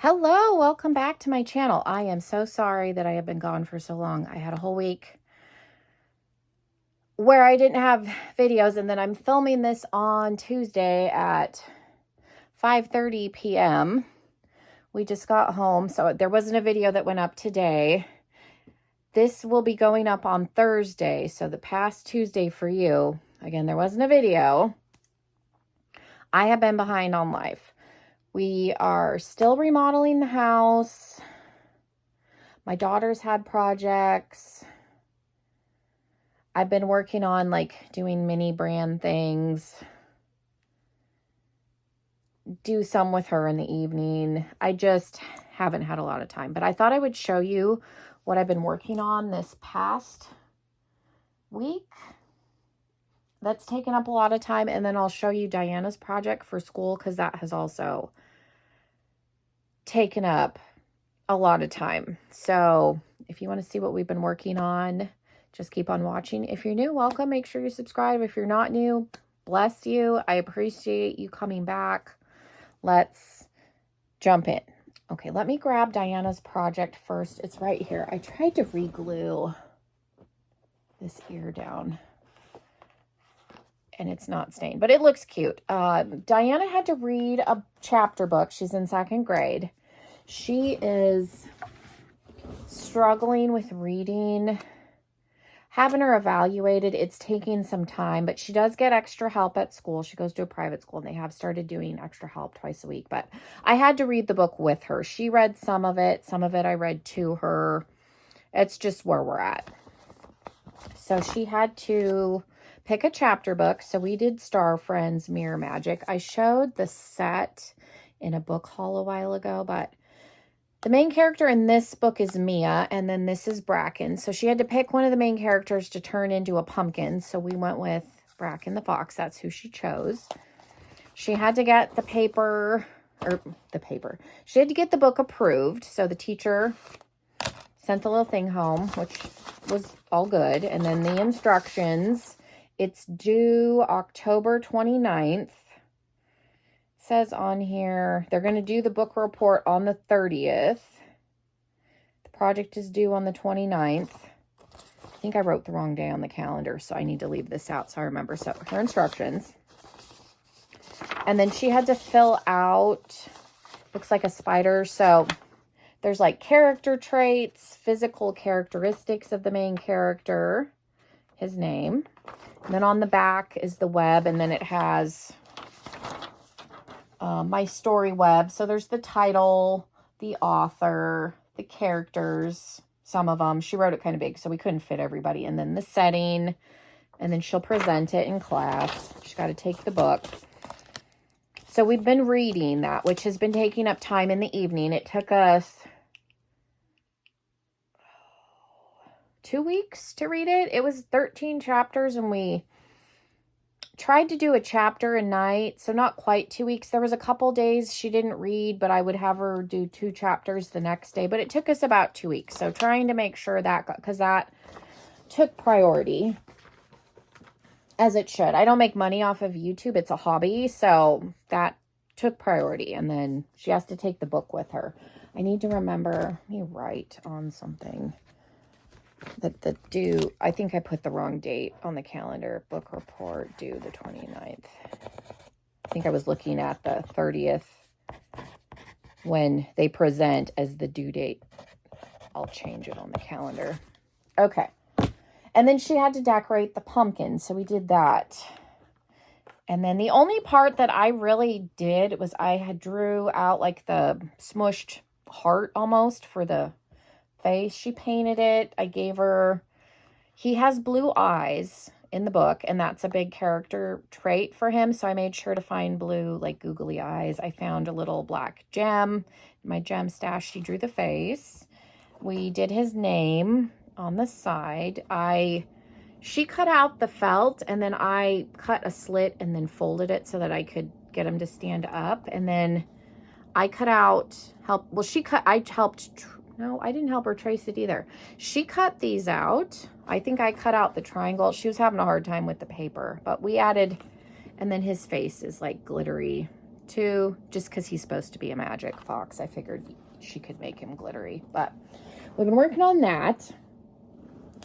Hello, welcome back to my channel. I am so sorry that I have been gone for so long. I had a whole week where I didn't have videos, and then I'm filming this on Tuesday at 5:30 p.m. We just got home, so there wasn't a video that went up today. This will be going up on Thursday, so the past Tuesday for you. Again, there wasn't a video. I have been behind on life. We are still remodeling the house. My daughter's had projects. I've been working on doing mini brand things. Do some with her in the evening. I just haven't had a lot of time. But I thought I would show you what I've been working on this past week. That's taken up a lot of time. And then I'll show you Diana's project for school, because that has also taken up a lot of time. So if you want to see what we've been working on, just keep on watching. If you're new, welcome. Make sure you subscribe. If you're not new, bless you. I appreciate you coming back. Let's jump in. Okay, let me grab Diana's project first. It's right here. I tried to re-glue this ear down, and it's not stained, but it looks cute. Diana had to read a chapter book. She's in 2nd grade. She is struggling with reading. Having her evaluated, it's taking some time, but she does get extra help at school. She goes to a private school, and they have started doing extra help twice a week, but I had to read the book with her. She read some of it I read to her. It's just where we're at. So she had to pick a chapter book. So we did Star Friends Mirror Magic. I showed the set in a book haul a while ago, but the main character in this book is Mia, and then this is Bracken. So she had to pick one of the main characters to turn into a pumpkin. So we went with Bracken the Fox. That's who she chose. She had to get she had to get the book approved. So the teacher sent the little thing home, which was all good. And then the instructions, it's due October 29th. Says on here they're going to do the book report on the 30th. The project is due on the 29th. I think I wrote the wrong day on the calendar, so I need to leave this out so I remember. So her instructions, and then she had to fill out, looks like a spider, so there's like character traits, physical characteristics of the main character, his name, and then on the back is the web, and then it has my story web. So there's the title, the author, the characters, some of them. She wrote it kind of big, so we couldn't fit everybody. And then the setting, and then she'll present it in class. She's got to take the book. So we've been reading that, which has been taking up time in the evening. It took us 2 weeks to read it. It was 13 chapters, and we tried to do a chapter a night, so not quite 2 weeks. There was a couple days she didn't read, but I would have her do 2 chapters the next day. But it took us about 2 weeks. So trying to make sure that, because that took priority, as it should. I don't make money off of YouTube. It's a hobby, so that took priority. And then she has to take the book with her. I need to remember, let me write on something. That due, I think I put the wrong date on the calendar. Book report due the 29th. I think I was looking at the 30th when they present as the due date. I'll change it on the calendar. Okay. And then she had to decorate the pumpkin, so we did that. And then the only part that I really did was I had drew out like the smushed heart almost for the face. She painted it. I gave her, he has blue eyes in the book, and that's a big character trait for him, so I made sure to find blue, like googly eyes. I found a little black gem in my gem stash. She drew the face. We did his name on the side. She cut out the felt, and then I cut a slit and then folded it so that I could get him to stand up. And then I cut out, no, I didn't help her trace it either. She cut these out. I think I cut out the triangle. She was having a hard time with the paper, but we added, and then his face is like glittery too, just because he's supposed to be a magic fox. I figured she could make him glittery, but we've been working on that.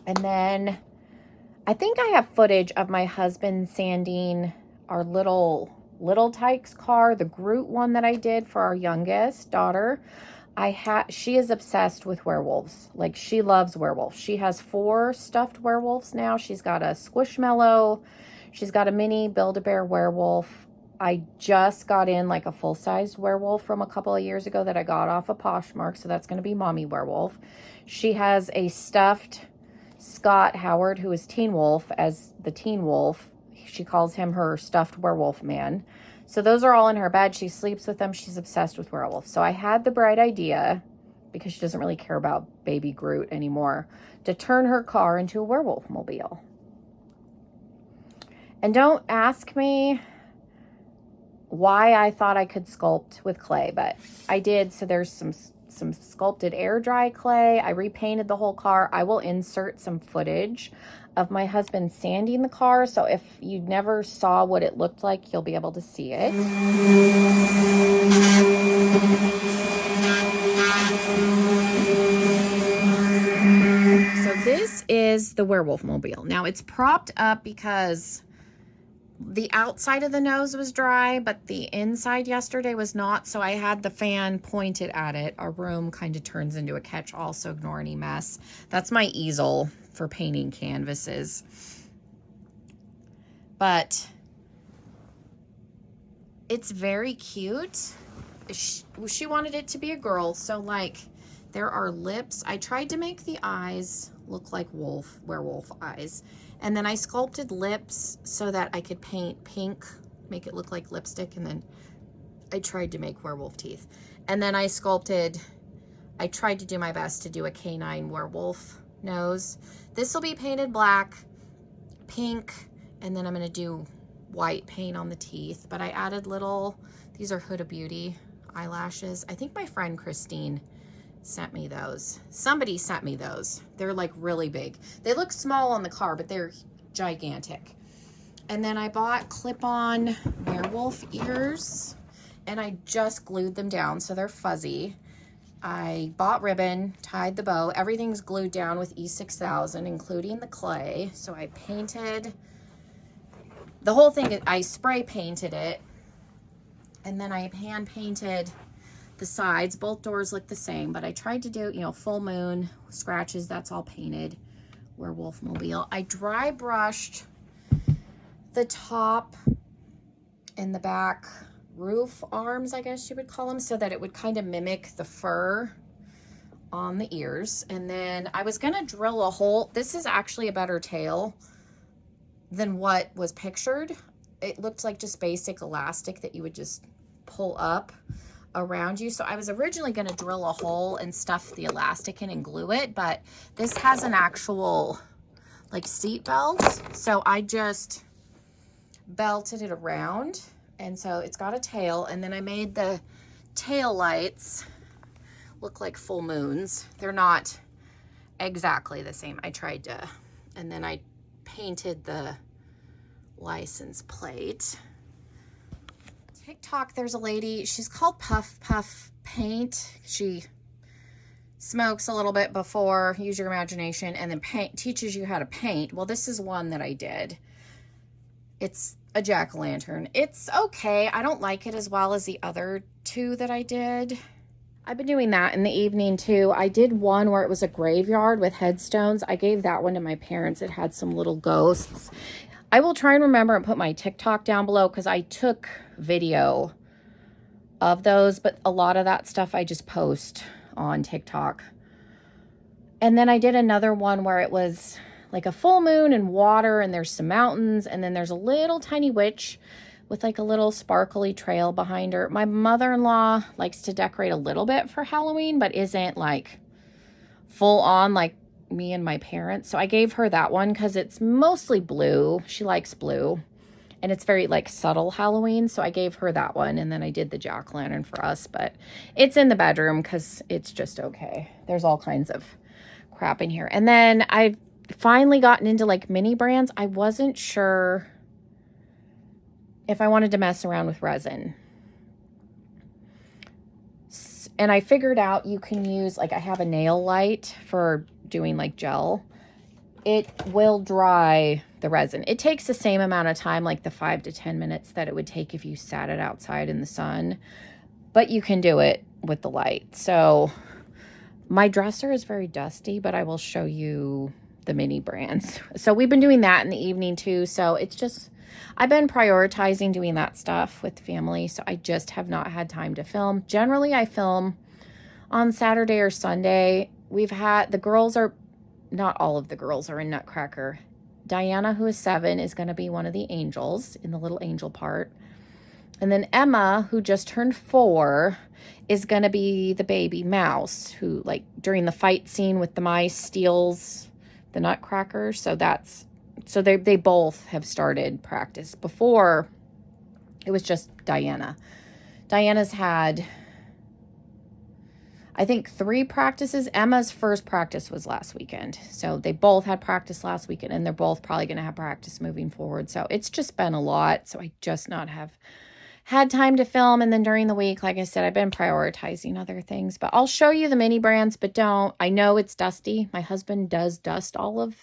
And then I think I have footage of my husband sanding our little Tykes car, the Groot one that I did for our youngest daughter. She is obsessed with werewolves. Like, she loves werewolves. She has 4 stuffed werewolves now. She's got a Squishmallow. She's got a mini Build-A-Bear werewolf. I just got in like a full-sized werewolf from a couple of years ago that I got off of Poshmark, so that's going to be Mommy Werewolf. She has a stuffed Scott Howard, who is Teen Wolf, as the Teen Wolf. She calls him her stuffed werewolf man. So those are all in her bed. She sleeps with them. She's obsessed with werewolves. So I had the bright idea, because she doesn't really care about baby Groot anymore, to turn her car into a werewolf mobile. And don't ask me why I thought I could sculpt with clay, but I did. So there's some sculpted air dry clay. I repainted the whole car. I will insert some footage of my husband sanding the car, so if you never saw what it looked like, you'll be able to see it. So this is the werewolf mobile. Now it's propped up because the outside of the nose was dry, but the inside yesterday was not, so I had the fan pointed at it. Our room kind of turns into a catch-all, so ignore any mess. That's my easel for painting canvases. But it's very cute. She wanted it to be a girl, so like there are lips. I tried to make the eyes look like werewolf eyes. And then I sculpted lips so that I could paint pink, make it look like lipstick, and then I tried to make werewolf teeth. And then I tried to do my best to do a canine werewolf nose. This will be painted black, pink, and then I'm gonna do white paint on the teeth. But I added these are Huda Beauty eyelashes. I think my friend Christine sent me those. Somebody sent me those. They're like really big. They look small on the car, but they're gigantic. And then I bought clip-on werewolf ears, and I just glued them down so they're fuzzy. I bought ribbon, tied the bow. Everything's glued down with E6000, including the clay. So I painted the whole thing. I spray painted it, and then I hand painted the sides. Both doors look the same, but I tried to do, full moon scratches. That's all painted. Werewolf mobile. I dry brushed the top and the back roof arms, I guess you would call them, so that it would kind of mimic the fur on the ears. And then I was gonna drill a hole. This is actually a better tail than what was pictured. It looked like just basic elastic that you would just pull up around you. So I was originally going to drill a hole and stuff the elastic in and glue it, but this has an actual like seat belt, so I just belted it around, and so it's got a tail. And then I made the tail lights look like full moons. They're not exactly the same. I tried to, and then I painted the license plate. TikTok, there's a lady, she's called Puff Puff Paint. She smokes a little bit before, use your imagination, and then teaches you how to paint. Well, this is one that I did. It's a jack-o'-lantern. It's okay. I don't like it as well as the other 2 that I did. I've been doing that in the evening too. I did one where it was a graveyard with headstones. I gave that one to my parents. It had some little ghosts. I will try and remember and put my TikTok down below, because I took video of those, but a lot of that stuff I just post on TikTok. And then I did another one where it was like a full moon and water, and there's some mountains, and then there's a little tiny witch with like a little sparkly trail behind her. My mother-in-law likes to decorate a little bit for Halloween, but isn't like full on like me and my parents. So I gave her that one because it's mostly blue. She likes blue, and it's very like subtle Halloween. So I gave her that one, and then I did the jack-o'-lantern for us, but it's in the bedroom because it's just okay. There's all kinds of crap in here. And then I've finally gotten into like mini brands. I wasn't sure if I wanted to mess around with resin. And I figured out you can use, like I have a nail light for doing like gel. It will dry the resin. It takes the same amount of time, like the 5 to 10 minutes that it would take if you sat it outside in the sun. But you can do it with the light. So my dresser is very dusty, but I will show you the mini brands. So we've been doing that in the evening too. So it's just, I've been prioritizing doing that stuff with family. So I just have not had time to film. Generally, I film on Saturday or Sunday. We've had, the girls are, not all of the girls are in Nutcracker. Diana, who is 7, is going to be one of the angels in the little angel part. And then Emma, who just turned 4, is going to be the baby mouse who, like, during the fight scene with the mice, steals the Nutcracker. So that's, so they both have started practice. Before, it was just Diana. Diana's had, I think, 3 practices. Emma's first practice was last weekend. So they both had practice last weekend, and they're both probably going to have practice moving forward. So it's just been a lot. So I just not have had time to film. And then during the week, like I said, I've been prioritizing other things. But I'll show you the mini brands, but don't. I know it's dusty. My husband does dust all of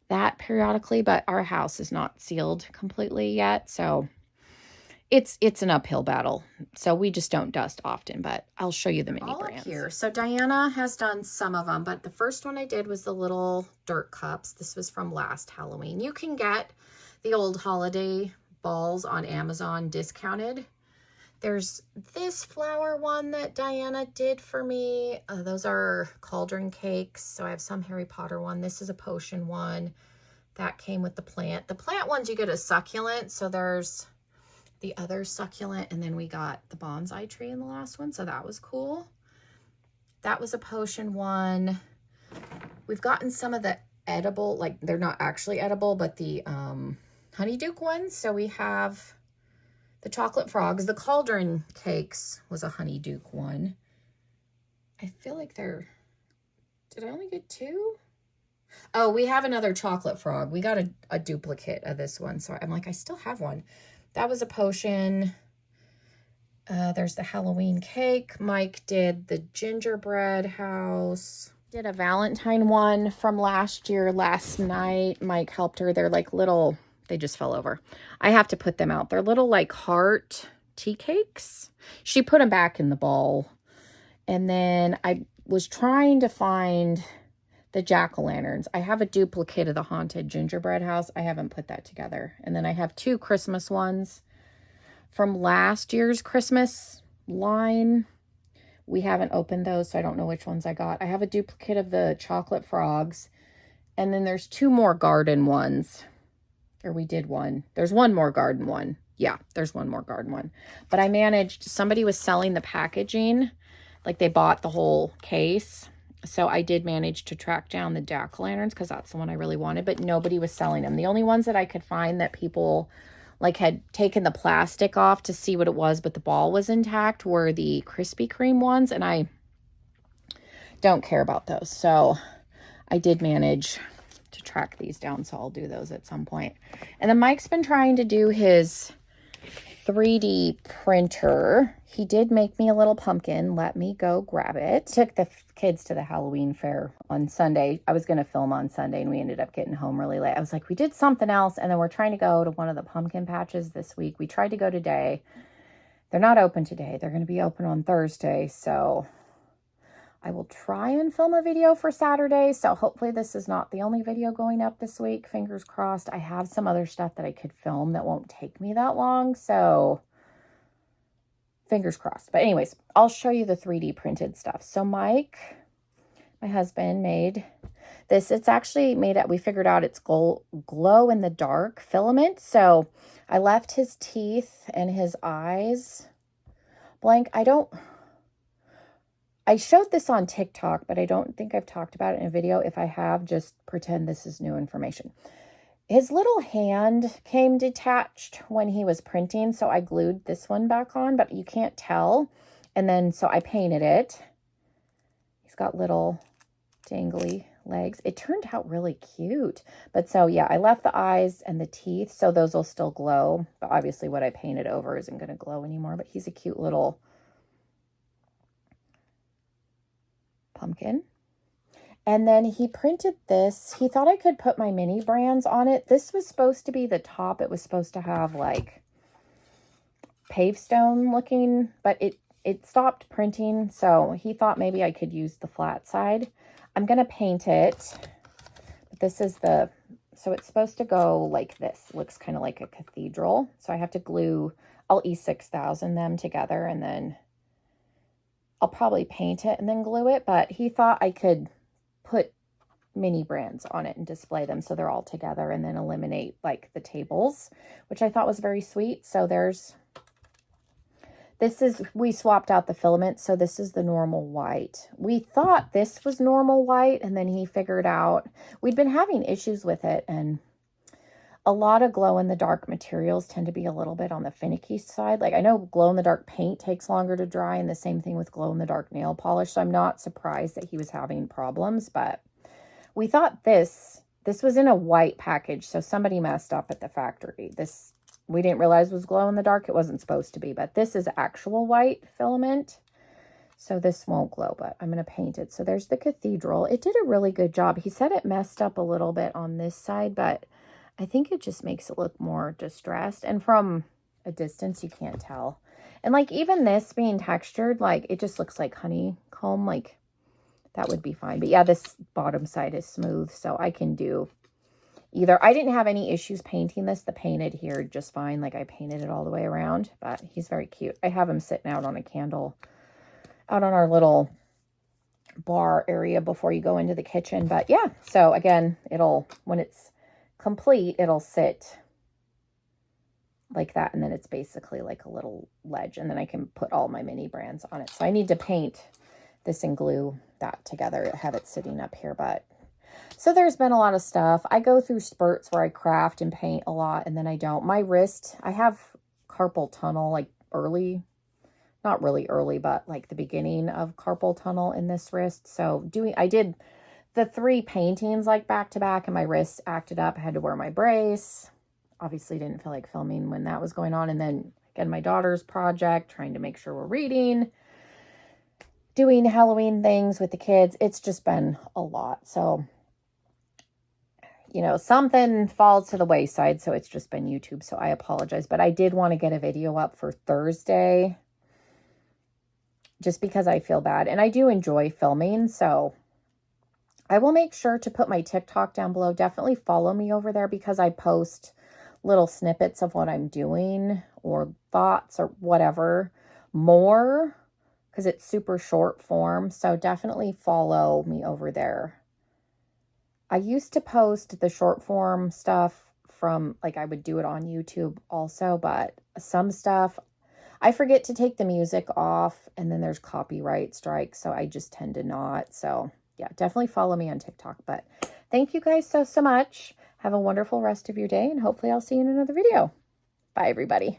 that periodically, but our house is not sealed completely yet. So it's an uphill battle. So we just don't dust often, but I'll show you the mini All brands. up here. So Diana has done some of them, but the first one I did was the little dirt cups. This was from last Halloween. You can get the old holiday balls on Amazon discounted. There's this flower one that Diana did for me. Those are cauldron cakes. So I have some Harry Potter one. This is a potion one that came with the plant. The plant ones you get a succulent. So there's the other succulent, and then we got the bonsai tree in the last one, so that was cool. That was a potion one. We've gotten some of the edible, like they're not actually edible, but the honeydew ones. So we have the chocolate frogs. The cauldron cakes was a honeydew one. I feel like they're, did I only get 2? Oh, we have another chocolate frog. We got a duplicate of this one, so I'm like, I still have one. That was a potion. There's the Halloween cake. Mike did the gingerbread house. Did a Valentine one from last year, last night. Mike helped her. They're like little, they just fell over. I have to put them out. They're little like heart tea cakes. She put them back in the bowl. And then I was trying to find the jack-o'-lanterns. I have a duplicate of the haunted gingerbread house. I haven't put that together. And then I have 2 Christmas ones from last year's Christmas line. We haven't opened those, so I don't know which ones I got. I have a duplicate of the chocolate frogs. And then there's 2 more garden ones. Or we did one. There's one more garden one. Yeah, there's one more garden one. But I managed, somebody was selling the packaging. Like they bought the whole case. So I did manage to track down the jack-o'-lanterns because that's the one I really wanted, but nobody was selling them. The only ones that I could find that people like had taken the plastic off to see what it was, but the ball was intact, were the Krispy Kreme ones, and I don't care about those. So I did manage to track these down, so I'll do those at some point. And then Mike's been trying to do his 3D printer. He did make me a little pumpkin. Let me go grab it. Took the kids to the Halloween fair on Sunday. I was going to film on Sunday, and we ended up getting home really late. I was like, we did something else, and then we're trying to go to one of the pumpkin patches this week. We tried to go today. They're not open today. They're going to be open on Thursday, so I will try and film a video for Saturday. So hopefully this is not the only video going up this week. Fingers crossed. I have some other stuff that I could film that won't take me that long. So fingers crossed. But anyways, I'll show you the 3D printed stuff. So Mike, my husband, made this. It's actually made out, we figured out it's glow in the dark filament. So I left his teeth and his eyes blank. I showed this on TikTok, but I don't think I've talked about it in a video. If I have, just pretend this is new information. His little hand came detached when he was printing, so I glued this one back on, but you can't tell. And then, so I painted it. He's got little dangly legs. It turned out really cute. But so, yeah, I left the eyes and the teeth, so those will still glow. But obviously what I painted over isn't going to glow anymore, but he's a cute little pumpkin. And then he printed this. He thought I could put my mini brands on it. This was supposed to be the top. It was supposed to have like pavestone looking, but it stopped printing. So he thought maybe I could use the flat side. I'm going to paint it. This is the, so it's supposed to go like this. Looks kind of like a cathedral. So I have to glue, I'll E6000 them together and then I'll probably paint it and then glue it. But he thought I could put mini brands on it and display them so they're all together and then eliminate like the tables, which I thought was very sweet. So we swapped out the filament. So this is the normal white. We thought this was normal white and then he figured out we'd been having issues with it, and a lot of glow-in-the-dark materials tend to be a little bit on the finicky side. Like I know glow-in-the-dark paint takes longer to dry, and the same thing with glow-in-the-dark nail polish. So I'm not surprised that he was having problems, but we thought this was in a white package. So somebody messed up at the factory. This we didn't realize was glow-in-the-dark. It wasn't supposed to be, but this is actual white filament. So this won't glow, but I'm going to paint it. So there's the cathedral. It did a really good job. He said it messed up a little bit on this side, but I think it just makes it look more distressed. And from a distance, you can't tell. And like even this being textured, like it just looks like honeycomb. Like that would be fine. But yeah, this bottom side is smooth, so I can do either. I didn't have any issues painting this. The paint adhered just fine. Like I painted it all the way around, but he's very cute. I have him sitting out on a candle out on our little bar area before you go into the kitchen. But yeah, so again, when it's complete, it'll sit like that, and then it's basically like a little ledge, and then I can put all my mini brands on it. So I need to paint this and glue that together. I have it sitting up here, but so there's been a lot of stuff. I go through spurts where I craft and paint a lot, and then I don't. My wrist, I have carpal tunnel like early, not really early, but like the beginning of carpal tunnel in this wrist. So I did the 3 paintings like back to back, and my wrist acted up. I had to wear my brace. Obviously didn't feel like filming when that was going on. And then again, my daughter's project, trying to make sure we're reading, doing Halloween things with the kids. It's just been a lot. So, you know, something falls to the wayside. So it's just been YouTube. So I apologize, but I did want to get a video up for Thursday just because I feel bad, and I do enjoy filming. So I will make sure to put my TikTok down below. Definitely follow me over there because I post little snippets of what I'm doing or thoughts or whatever more, because it's super short form. So definitely follow me over there. I used to post the short form stuff from, like, I would do it on YouTube also, but some stuff I forget to take the music off, and then there's copyright strikes, so I just tend to not. So yeah, definitely follow me on TikTok. But thank you guys so much. Have a wonderful rest of your day, and hopefully I'll see you in another video. Bye, everybody.